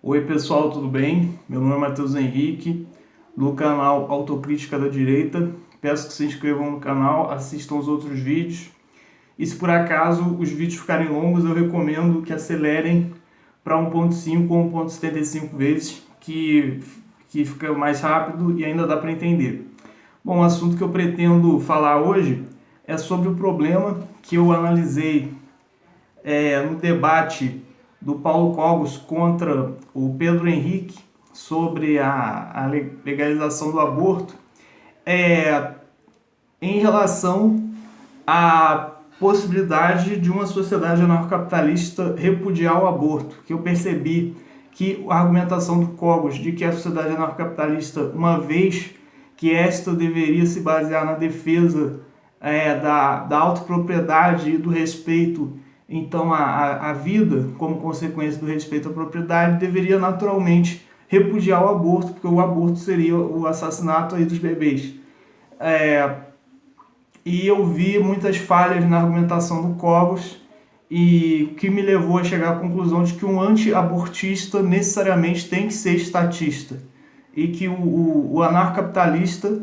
Oi pessoal, tudo bem? Meu nome é Matheus Henrique, do canal Autocrítica da Direita. Peço que se inscrevam no canal, assistam os outros vídeos. E se por acaso os vídeos ficarem longos, eu recomendo que acelerem para 1.5 ou 1.75 vezes, que fica mais rápido e ainda dá para entender. Bom, o assunto que eu pretendo falar hoje é sobre o problema que eu analisei no debate do Paulo Cogos contra o Pedro Henrique sobre a legalização do aborto, em relação à possibilidade de uma sociedade anarcocapitalista repudiar o aborto, que eu percebi que a argumentação do Cogos de que a sociedade anarcocapitalista, uma vez que esta deveria se basear na defesa da autopropriedade e do respeito, então a vida, como consequência do respeito à propriedade, deveria naturalmente repudiar o aborto, porque o aborto seria o assassinato aí dos bebês. E eu vi muitas falhas na argumentação do Cogos, e que me levou a chegar à conclusão de que um anti-abortista necessariamente tem que ser estatista, e que o anarcocapitalista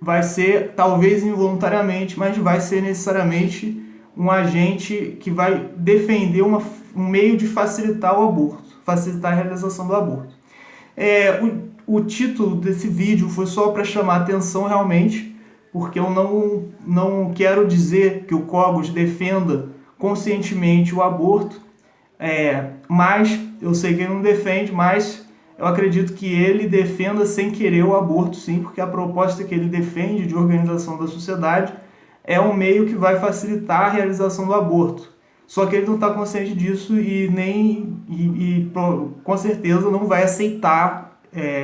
vai ser, talvez involuntariamente, mas vai ser necessariamente um agente que vai defender um meio de facilitar o aborto, facilitar a realização do aborto. O título desse vídeo foi só para chamar atenção realmente, porque eu não quero dizer que o Cogos defenda conscientemente o aborto, mas eu sei que ele não defende, mas eu acredito que ele defenda sem querer o aborto, sim, porque a proposta que ele defende de organização da sociedade é um meio que vai facilitar a realização do aborto. Só que ele não está consciente disso e com certeza não vai aceitar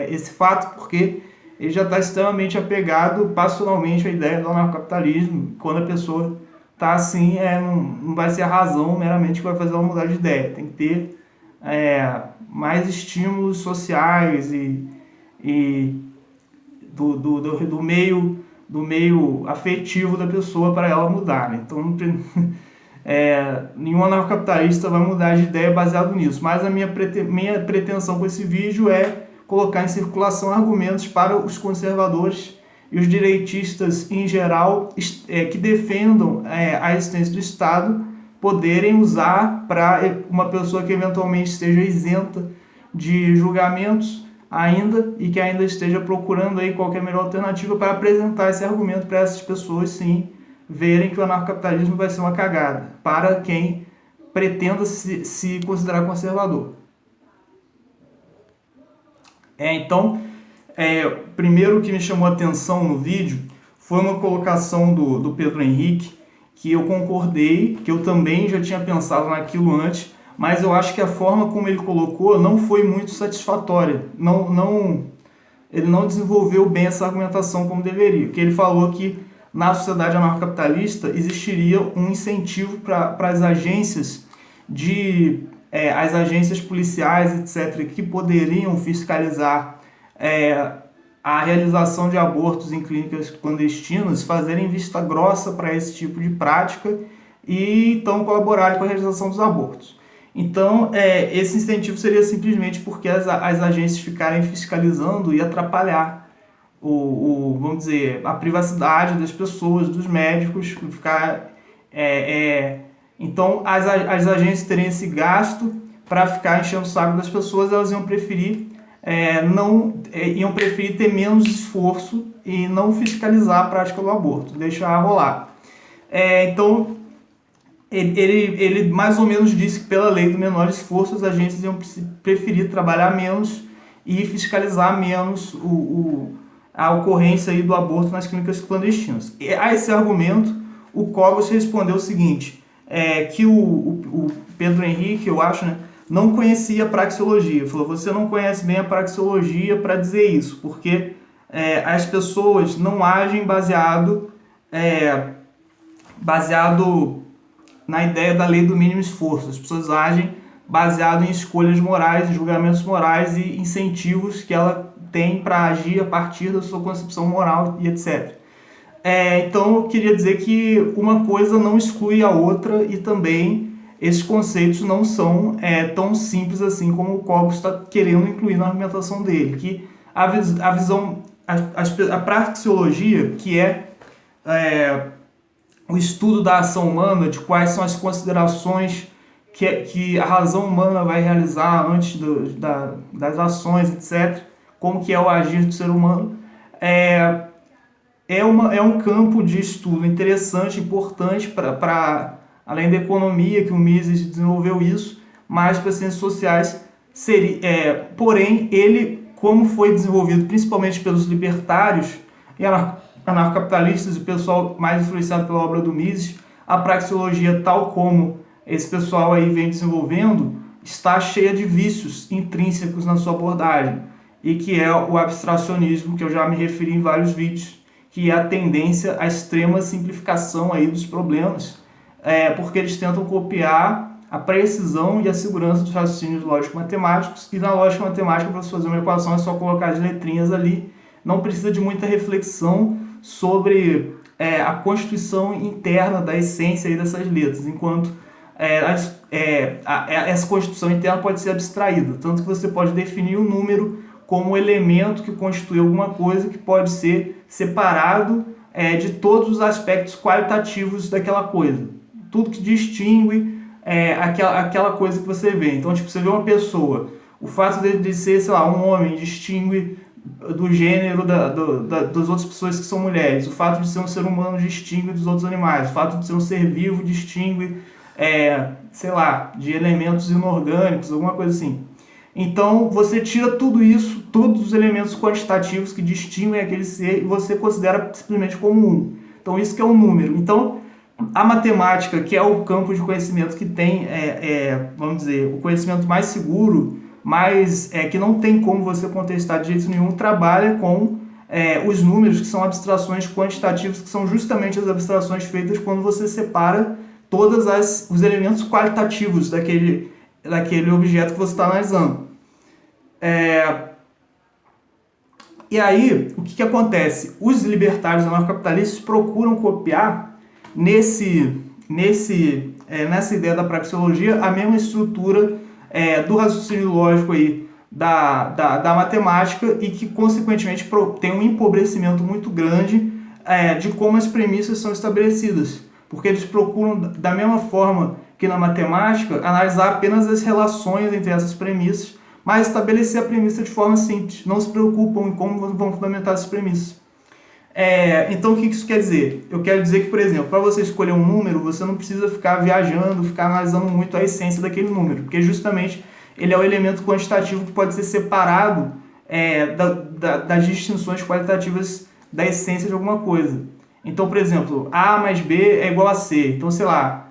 esse fato, porque ele já está extremamente apegado passionalmente à ideia do anarcocapitalismo. Quando a pessoa está assim, não vai ser a razão meramente que vai fazer ela mudar de ideia. Tem que ter mais estímulos sociais e do meio afetivo da pessoa para ela mudar, né? Então, nenhum anarcocapitalista vai mudar de ideia baseado nisso. Mas a minha pretensão com esse vídeo é colocar em circulação argumentos para os conservadores e os direitistas em geral que defendam a existência do Estado poderem usar para uma pessoa que eventualmente esteja isenta de julgamentos ainda e que ainda esteja procurando aí qualquer melhor alternativa para apresentar esse argumento para essas pessoas, sim, verem que o anarcocapitalismo vai ser uma cagada para quem pretenda se considerar conservador. Então, primeiro que me chamou a atenção no vídeo foi uma colocação do Pedro Henrique, que eu concordei, que eu também já tinha pensado naquilo antes, mas eu acho que a forma como ele colocou não foi muito satisfatória. Ele não desenvolveu bem essa argumentação como deveria. Que ele falou que na sociedade anarcocapitalista existiria um incentivo para as agências as agências policiais, etc., que poderiam fiscalizar a realização de abortos em clínicas clandestinas, fazerem vista grossa para esse tipo de prática e então colaborarem com a realização dos abortos. Então, esse incentivo seria simplesmente porque as agências ficarem fiscalizando e atrapalhar vamos dizer, a privacidade das pessoas, dos médicos, então as agências teriam esse gasto para ficar enchendo o saco das pessoas, elas iam preferir ter menos esforço e não fiscalizar a prática do aborto, deixar rolar. Então, ele mais ou menos disse que pela lei do menor esforço as agências iam preferir trabalhar menos e fiscalizar menos a ocorrência aí do aborto nas clínicas clandestinas. E a esse argumento, o Cogos respondeu o seguinte, que o Pedro Henrique, eu acho, né, não conhecia a praxeologia. Ele falou, você não conhece bem a praxeologia para dizer isso, porque as pessoas não agem baseado na ideia da lei do mínimo esforço. As pessoas agem baseado em escolhas morais, em julgamentos morais e incentivos que ela tem para agir a partir da sua concepção moral e etc. Então eu queria dizer que uma coisa não exclui a outra e também esses conceitos não são tão simples assim como o Cobbs está querendo incluir na argumentação dele, que a visão, a praxeologia, que o estudo da ação humana, de quais são as considerações que a razão humana vai realizar antes das ações, etc., como que é o agir do ser humano, é um campo de estudo interessante, importante para além da economia, que o Mises desenvolveu isso, mas para as ciências sociais, porém, ele, como foi desenvolvido principalmente pelos libertários e anarcocapitalistas e o pessoal mais influenciado pela obra do Mises, a praxeologia, tal como esse pessoal aí vem desenvolvendo, está cheia de vícios intrínsecos na sua abordagem, e que é o abstracionismo, que eu já me referi em vários vídeos, que é a tendência à extrema simplificação aí dos problemas, porque eles tentam copiar a precisão e a segurança dos raciocínios lógico-matemáticos, e na lógica matemática, para você fazer uma equação, é só colocar as letrinhas ali, não precisa de muita reflexão sobre a constituição interna da essência aí dessas letras, enquanto essa constituição interna pode ser abstraída, tanto que você pode definir o número como elemento que constitui alguma coisa que pode ser separado de todos os aspectos qualitativos daquela coisa. Tudo que distingue aquela coisa que você vê. Então, tipo, você vê uma pessoa, o fato de ser, sei lá, um homem distingue do gênero das outras pessoas que são mulheres. O fato de ser um ser humano distingue dos outros animais. O fato de ser um ser vivo distingue, sei lá, de elementos inorgânicos, alguma coisa assim. Então, você tira tudo isso, todos os elementos quantitativos que distinguem aquele ser, e você considera simplesmente como um. Então, isso que é um número. Então, a matemática, que é o campo de conhecimento que tem, vamos dizer, o conhecimento mais seguro, mas que não tem como você contestar de jeito nenhum, trabalha com os números, que são abstrações quantitativas, que são justamente as abstrações feitas quando você separa todos os elementos qualitativos daquele objeto que você está analisando. E aí, o que acontece? Os libertários anarcocapitalistas procuram copiar nessa ideia da praxeologia a mesma estrutura do raciocínio lógico aí, da matemática, e que, consequentemente, tem um empobrecimento muito grande de como as premissas são estabelecidas. Porque eles procuram, da mesma forma que na matemática, analisar apenas as relações entre essas premissas, mas estabelecer a premissa de forma simples. Não se preocupam em como vão fundamentar essas premissas. Então, o que isso quer dizer? Eu quero dizer que, por exemplo, para você escolher um número, você não precisa ficar viajando, ficar analisando muito a essência daquele número, porque justamente ele é o elemento quantitativo que pode ser separado das distinções qualitativas da essência de alguma coisa. Então, por exemplo, A mais B é igual a C. Então, sei lá,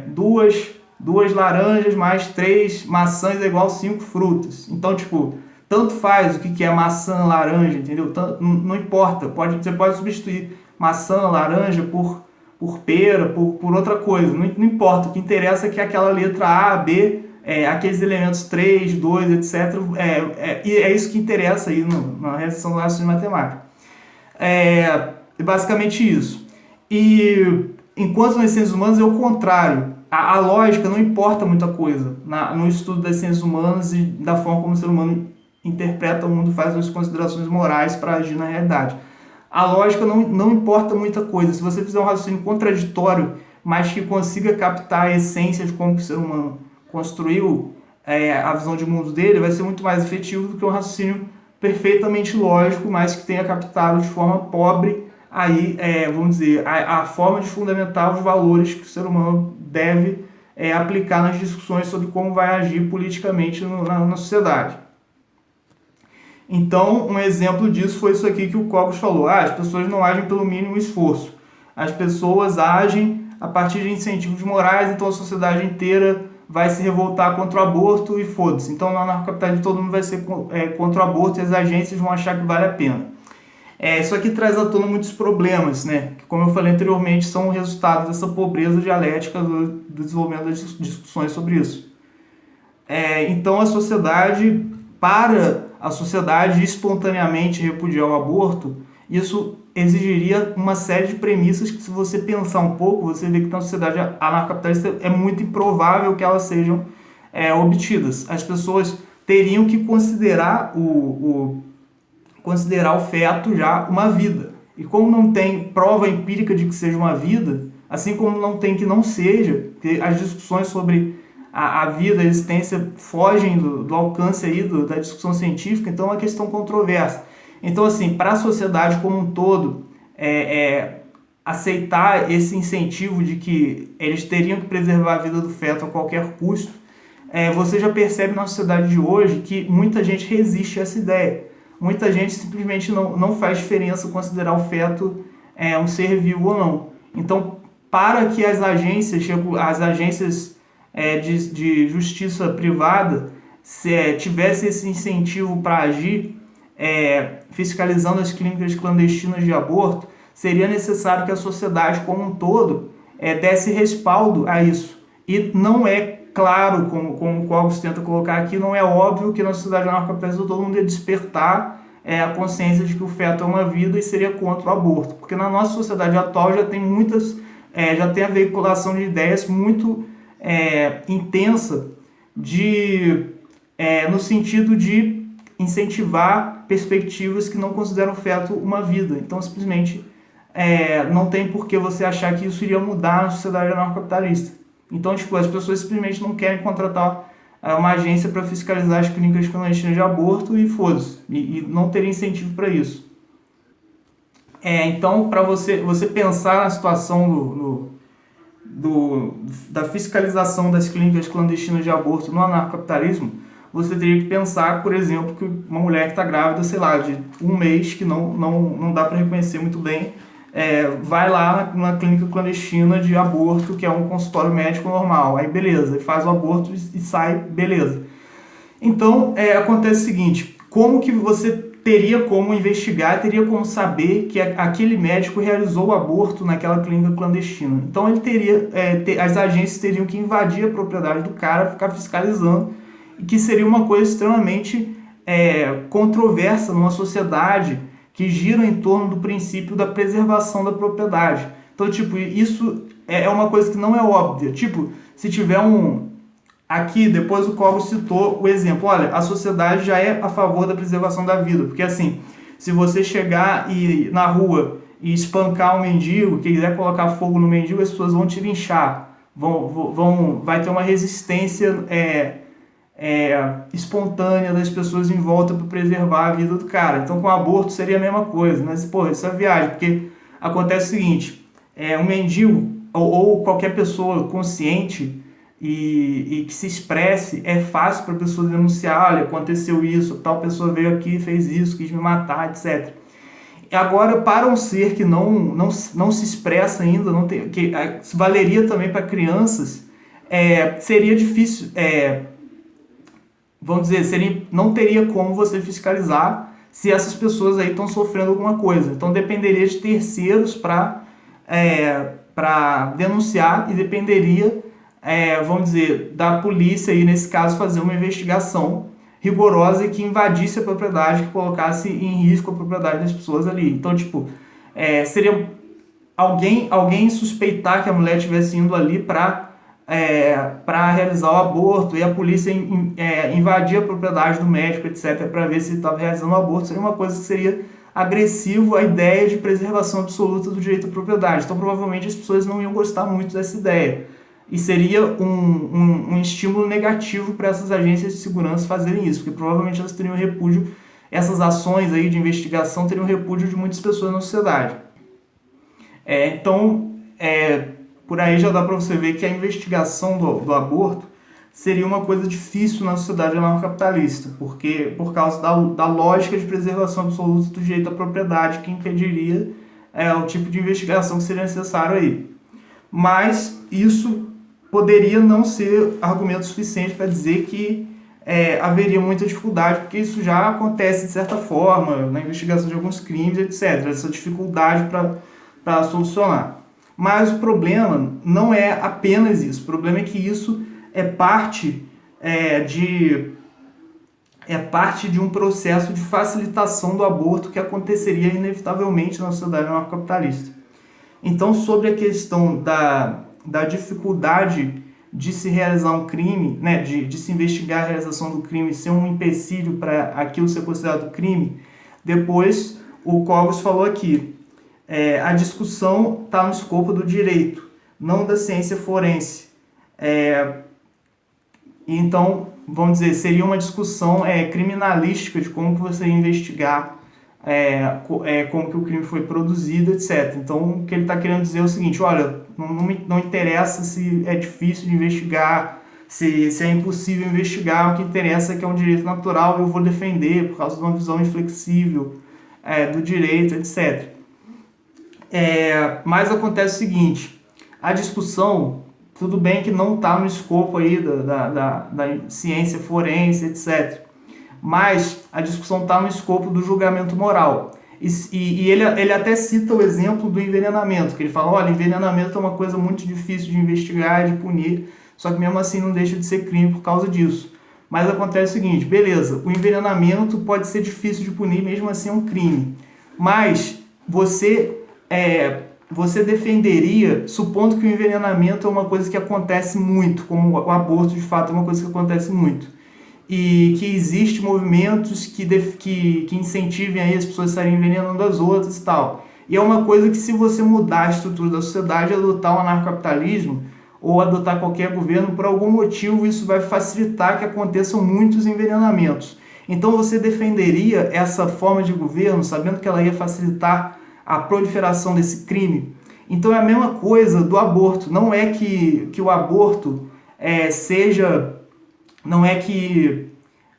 duas laranjas mais 3 maçãs é igual a 5 frutas. Então, tipo, tanto faz o que é maçã, laranja, entendeu? Não importa, você pode substituir maçã, laranja por pera, por outra coisa. Não importa, o que interessa é que aquela letra A, B, aqueles elementos 3, 2, etc. E é isso que interessa aí na realização do raciocínio matemático. É basicamente isso. E enquanto nas ciências humanas é o contrário. A lógica não importa muita coisa no estudo das ciências humanas e da forma como o ser humano interpreta o mundo, faz as considerações morais para agir na realidade. A lógica não importa muita coisa. Se você fizer um raciocínio contraditório, mas que consiga captar a essência de como o ser humano construiu a visão de mundo dele, vai ser muito mais efetivo do que um raciocínio perfeitamente lógico, mas que tenha captado de forma pobre aí, vamos dizer, a forma de fundamentar os valores que o ser humano deve aplicar nas discussões sobre como vai agir politicamente na sociedade. Então, um exemplo disso foi isso aqui que o Cobbs falou. As pessoas não agem pelo mínimo esforço. As pessoas agem a partir de incentivos morais, então a sociedade inteira vai se revoltar contra o aborto e foda-se. Então, no anarcocapitalismo, todo mundo vai ser contra o aborto e as agências vão achar que vale a pena. Isso aqui traz à tona muitos problemas, né? Que, como eu falei anteriormente, são o resultado dessa pobreza dialética do desenvolvimento das discussões sobre isso. Então, para a sociedade espontaneamente repudiar o aborto, isso exigiria uma série de premissas que, se você pensar um pouco, você vê que na sociedade anarcocapitalista é muito improvável que elas sejam obtidas. As pessoas teriam que considerar o feto já uma vida. E como não tem prova empírica de que seja uma vida, assim como não tem que não seja, porque as discussões sobre a vida, a existência, fogem do alcance aí da discussão científica, então é uma questão controversa. Então, assim, para a sociedade como um todo, aceitar esse incentivo de que eles teriam que preservar a vida do feto a qualquer custo, você já percebe na sociedade de hoje que muita gente resiste a essa ideia. Muita gente simplesmente não faz diferença considerar o feto um ser vivo ou não. Então, para que as agências de justiça privada tivessem esse incentivo para agir, fiscalizando as clínicas clandestinas de aborto, seria necessário que a sociedade como um todo desse respaldo a isso. E não é claro, como o Cobos tenta colocar aqui, não é óbvio que na sociedade anarcocapitalista todo mundo ia despertar a consciência de que o feto é uma vida e seria contra o aborto. Porque na nossa sociedade atual já tem já tem a veiculação de ideias muito intensa no sentido de incentivar perspectivas que não consideram o feto uma vida. Então, simplesmente, não tem por que você achar que isso iria mudar na sociedade anarcocapitalista. Então, tipo, as pessoas simplesmente não querem contratar uma agência para fiscalizar as clínicas clandestinas de aborto e foda-se. E não teria incentivo para isso. Então, para você pensar na situação da fiscalização das clínicas clandestinas de aborto no anarcocapitalismo, você teria que pensar, por exemplo, que uma mulher que está grávida, sei lá, de um mês, que não dá para reconhecer muito bem, vai lá na clínica clandestina de aborto, que é um consultório médico normal. Aí beleza, faz o aborto e sai, beleza. Então, acontece o seguinte, como que você teria como investigar, teria como saber que aquele médico realizou o aborto naquela clínica clandestina? Então, ele teria, as agências teriam que invadir a propriedade do cara, ficar fiscalizando, e que seria uma coisa extremamente controversa numa sociedade que gira em torno do princípio da preservação da propriedade. Então, tipo, isso é uma coisa que não é óbvia. Tipo, se tiver Aqui, depois o Cobos citou o exemplo. Olha, a sociedade já é a favor da preservação da vida. Porque, assim, se você chegar na rua e espancar um mendigo, quiser colocar fogo no mendigo, as pessoas vão te linchar. Vai ter uma resistência espontânea das pessoas em volta para preservar a vida do cara. Então, com o aborto seria a mesma coisa. Mas, pô, isso é viagem. Porque acontece o seguinte, um mendigo ou qualquer pessoa consciente e que se expresse, é fácil para a pessoa denunciar, olha, aconteceu isso, tal pessoa veio aqui, fez isso, quis me matar, etc. Agora, para um ser que não se expressa ainda, que valeria também para crianças, seria difícil, vamos dizer, não teria como você fiscalizar se essas pessoas aí estão sofrendo alguma coisa. Então, dependeria de terceiros para denunciar e dependeria, vamos dizer, da polícia aí, nesse caso, fazer uma investigação rigorosa e que invadisse a propriedade, que colocasse em risco a propriedade das pessoas ali. Então, tipo, seria alguém suspeitar que a mulher estivesse indo ali para realizar o aborto e a polícia invadir a propriedade do médico, etc., para ver se ele estava realizando o aborto, seria uma coisa que seria agressivo à ideia de preservação absoluta do direito à propriedade. Então, provavelmente, as pessoas não iam gostar muito dessa ideia. E seria um estímulo negativo para essas agências de segurança fazerem isso, porque provavelmente elas teriam repúdio, essas ações aí de investigação teriam repúdio de muitas pessoas na sociedade. Então, por aí já dá para você ver que a investigação do aborto seria uma coisa difícil na sociedade anarcocapitalista, porque por causa da lógica de preservação absoluta do direito à propriedade que impediria o tipo de investigação que seria necessário aí. Mas isso poderia não ser argumento suficiente para dizer que haveria muita dificuldade, porque isso já acontece de certa forma na investigação de alguns crimes, etc. Essa dificuldade para solucionar. Mas o problema não é apenas isso. O problema é que isso é parte é parte de um processo de facilitação do aborto que aconteceria inevitavelmente na sociedade anarcocapitalista. Então, sobre a questão da dificuldade de se realizar um crime, né, de se investigar a realização do crime, ser um empecilho para aquilo ser considerado crime, depois o Cogos falou aqui, a discussão está no escopo do direito, não da ciência forense. Então, vamos dizer, seria uma discussão criminalística de como que você ia investigar como que o crime foi produzido, etc. Então, o que ele está querendo dizer é o seguinte, olha, não interessa se é difícil de investigar, se é impossível investigar, o que interessa é que é um direito natural e eu vou defender por causa de uma visão inflexível do direito, etc. Mas acontece o seguinte, a discussão, tudo bem que não está no escopo aí da ciência forense, etc., mas a discussão está no escopo do julgamento moral. E ele até cita o exemplo do envenenamento, que ele fala, olha, envenenamento é uma coisa muito difícil de investigar e de punir, só que mesmo assim não deixa de ser crime por causa disso. Mas acontece o seguinte, beleza, o envenenamento pode ser difícil de punir, mesmo assim é um crime. Mas você defenderia, supondo que o envenenamento é uma coisa que acontece muito, como o aborto de fato é uma coisa que acontece muito, e que existe movimentos que incentivem aí as pessoas a estarem envenenando as outras e tal. E é uma coisa que, se você mudar a estrutura da sociedade, adotar o anarcocapitalismo ou adotar qualquer governo, por algum motivo isso vai facilitar que aconteçam muitos envenenamentos. Então você defenderia essa forma de governo, sabendo que ela ia facilitar a proliferação desse crime? Então é a mesma coisa do aborto. Não é que o aborto não é que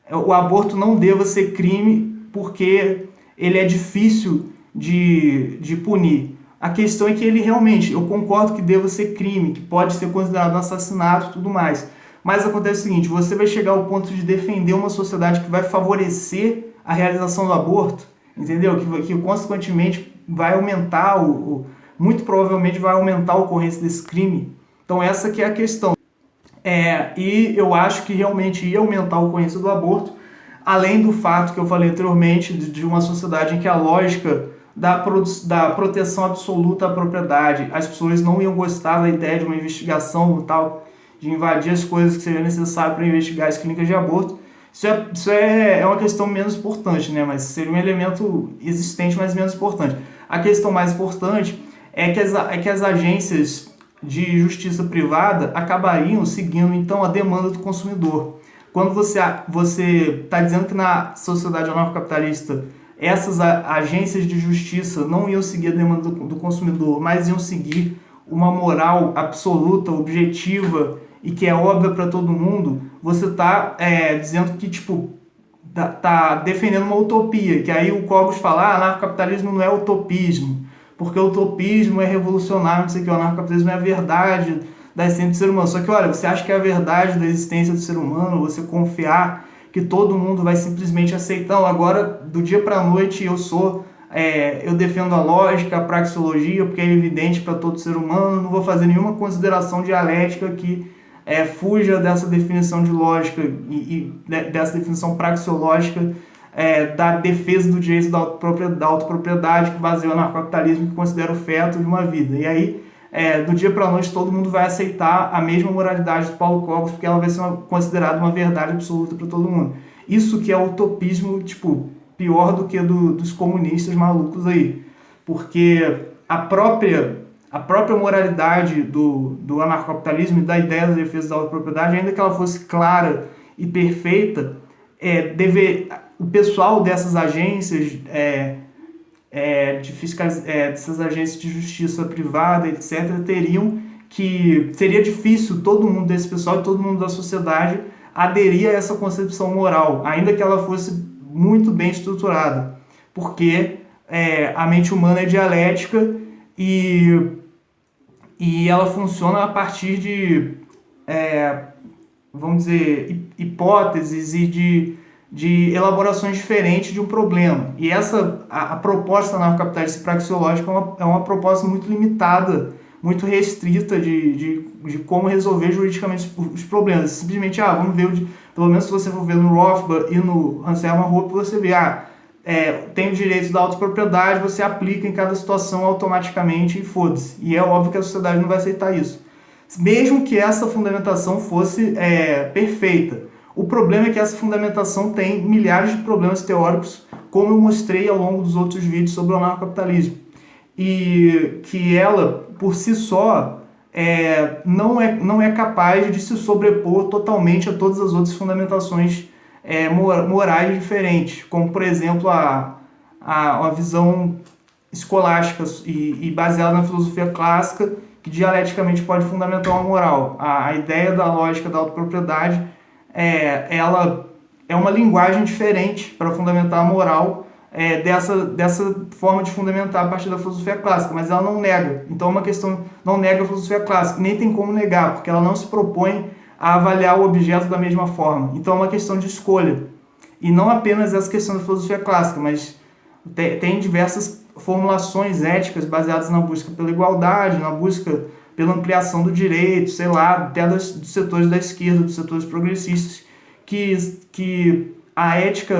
o aborto não deva ser crime porque ele é difícil de punir. A questão é que ele realmente, eu concordo que deva ser crime, que pode ser considerado um assassinato e tudo mais. Mas acontece o seguinte, você vai chegar ao ponto de defender uma sociedade que vai favorecer a realização do aborto, entendeu? Que consequentemente vai aumentar, muito provavelmente vai aumentar a ocorrência desse crime. Então essa que é a questão. E eu acho que realmente ia aumentar a ocorrência do aborto, além do fato que eu falei anteriormente, de uma sociedade em que a lógica da proteção absoluta à propriedade, as pessoas não iam gostar da ideia de uma investigação tal, de invadir as coisas que seria necessário para investigar as clínicas de aborto. Isso é uma questão menos importante, né? Mas seria um elemento existente, mas menos importante. A questão mais importante é que as agências de justiça privada acabariam seguindo, então, a demanda do consumidor. Quando você está dizendo que na sociedade anarcocapitalista essas agências de justiça não iam seguir a demanda do consumidor, mas iam seguir uma moral absoluta, objetiva e que é óbvia para todo mundo, você está dizendo que tá defendendo uma utopia, que aí o Cogos fala, anarcocapitalismo não é utopismo, porque o utopismo é revolucionário, não sei o que, o anarcocapitalismo é a verdade da essência do ser humano. Só que, olha, você acha que é a verdade da existência do ser humano, você confiar que todo mundo vai simplesmente aceitar, agora, do dia para a noite, eu defendo a lógica, a praxeologia, porque é evidente para todo ser humano, não vou fazer nenhuma consideração dialética que fuja dessa definição de lógica e dessa definição praxeológica da defesa do direito da autopropriedade, que baseia o anarcocapitalismo, que considera o feto de uma vida. E aí, do dia para a noite, todo mundo vai aceitar a mesma moralidade do Paulo Cogos, porque ela vai ser considerada uma verdade absoluta para todo mundo. Isso que é o utopismo, pior do que dos comunistas malucos aí. Porque a própria moralidade do anarcocapitalismo e da ideia da defesa da autopropriedade, ainda que ela fosse clara e perfeita, o pessoal dessas agências dessas agências de justiça privada, etc., seria difícil todo mundo desse pessoal e todo mundo da sociedade aderir a essa concepção moral, ainda que ela fosse muito bem estruturada, porque a mente humana é dialética e ela funciona a partir de, vamos dizer, hipóteses e de elaborações diferentes de um problema. E a proposta anarcocapitalista e praxeológica é uma proposta muito limitada, muito restrita de como resolver juridicamente os problemas. Simplesmente, vamos ver Pelo menos se você for ver no Rothbard e no Hans Hermann Hoppe, você vê, tem o direito da autopropriedade, você aplica em cada situação automaticamente e foda-se. E é óbvio que a sociedade não vai aceitar isso. Mesmo que essa fundamentação fosse perfeita. O problema é que essa fundamentação tem milhares de problemas teóricos, como eu mostrei ao longo dos outros vídeos sobre o anarcocapitalismo. E que ela, por si só, não é capaz de se sobrepor totalmente a todas as outras fundamentações morais diferentes, como, por exemplo, a visão escolástica e baseada na filosofia clássica, que dialeticamente pode fundamentar uma moral. A ideia da lógica da autopropriedade, ela é uma linguagem diferente para fundamentar a moral dessa forma de fundamentar a partir da filosofia clássica, mas ela não nega. Então é uma questão, não nega a filosofia clássica, nem tem como negar, porque ela não se propõe a avaliar o objeto da mesma forma. Então é uma questão de escolha. E não apenas essa questão da filosofia clássica, mas tem diversas formulações éticas baseadas na busca pela igualdade, na busca pela ampliação do direito, sei lá, até dos setores da esquerda, dos setores progressistas, que a ética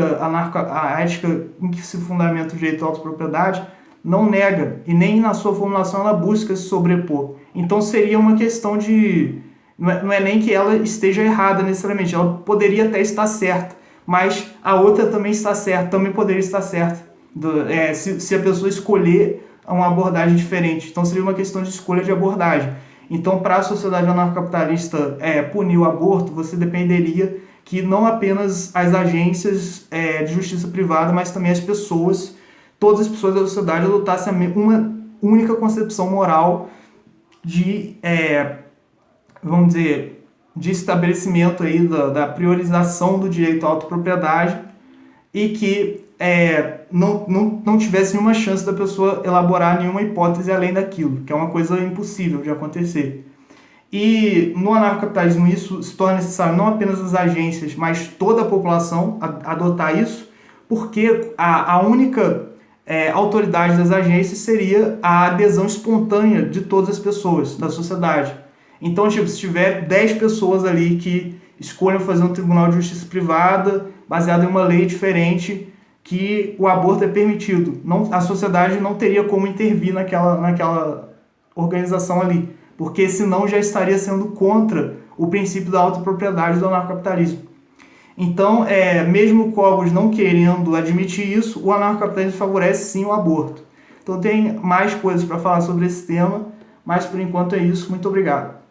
em que se fundamenta o direito à autopropriedade não nega, e nem na sua formulação ela busca se sobrepor. Então seria uma questão de... Não é nem que ela esteja errada necessariamente, ela poderia até estar certa, mas a outra também está certa, também poderia estar certa, se a pessoa escolher uma abordagem diferente. Então seria uma questão de escolha de abordagem. Então, para a sociedade anarcocapitalista punir o aborto, você dependeria que não apenas as agências de justiça privada, mas também as pessoas, todas as pessoas da sociedade adotassem uma única concepção moral de, vamos dizer, de estabelecimento aí da priorização do direito à autopropriedade, e que não tivesse nenhuma chance da pessoa elaborar nenhuma hipótese além daquilo, que é uma coisa impossível de acontecer. E no anarcocapitalismo isso se torna necessário não apenas as agências, mas toda a população adotar isso, porque a única autoridade das agências seria a adesão espontânea de todas as pessoas da sociedade. Então, se tiver 10 pessoas ali que escolham fazer um tribunal de justiça privada baseado em uma lei diferente, que o aborto é permitido, a sociedade não teria como intervir naquela organização ali, porque senão já estaria sendo contra o princípio da autopropriedade do anarcocapitalismo. Então, mesmo o Cobos não querendo admitir isso, o anarcocapitalismo favorece sim o aborto. Então tem mais coisas para falar sobre esse tema, mas por enquanto é isso. Muito obrigado.